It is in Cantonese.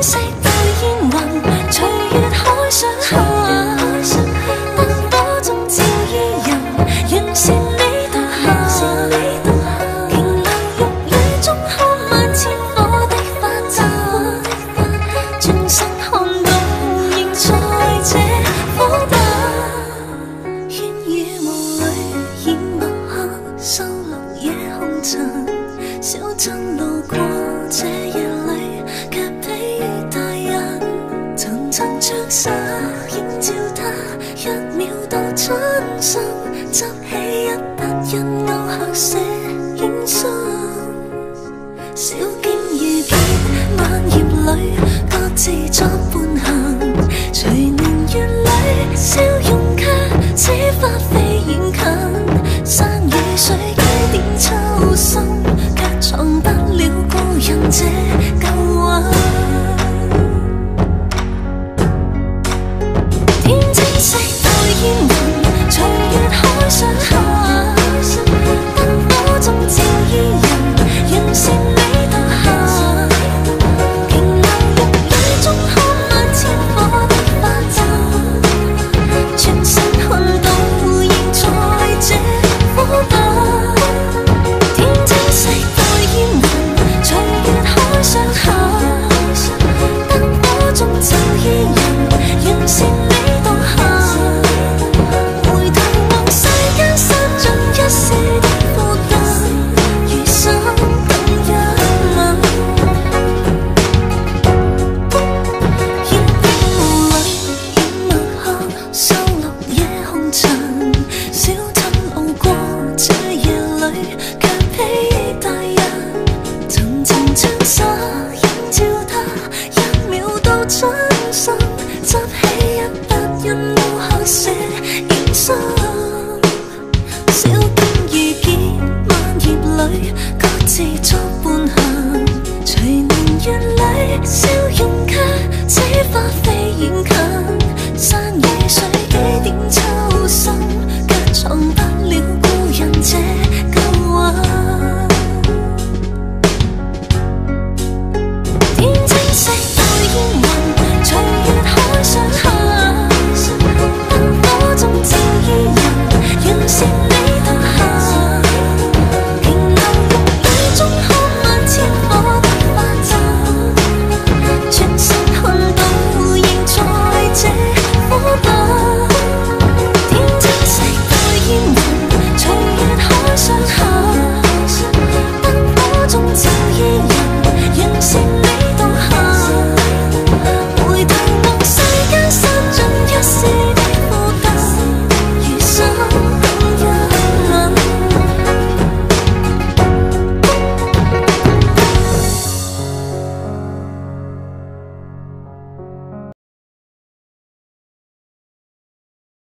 色到煙雲，隨月海上下，燈火中照依人，讓善美獨行。瓊樓玉宇中看萬千火的花綻，轉身看到仍在這火把。煙雨霧裏掩墨客，收錄夜紅塵。小鎮路過這夜裏，卻比大人層層着紗，映照他一秒到春心，執起一筆印勾刻寫影心。小徑遇見晚葉裏，各自作伴行。隨年月裏，笑容卻似花飛遠近。山與水幾點秋深，卻藏不了故人這舊韻。天青色到煙雲，隨月海上下，燈火中照依人，讓善美獨行。瓊樓玉宇中看萬千火的花綻，轉身看到仍在這火把。天青色到煙雲，隨月海上下，燈火中照依人，讓善美獨行。回頭望世間散盡一世的負擔，餘生等一吻。煙雨霧裏掩墨客，收錄夜紅塵。小鎮路過這夜裏，卻比大人層層着紗，映照他一秒到春心，執起一筆印勾刻寫影心。小徑遇見晚葉裏，各自作伴行。隨年月裏，笑容卻似花飛遠近。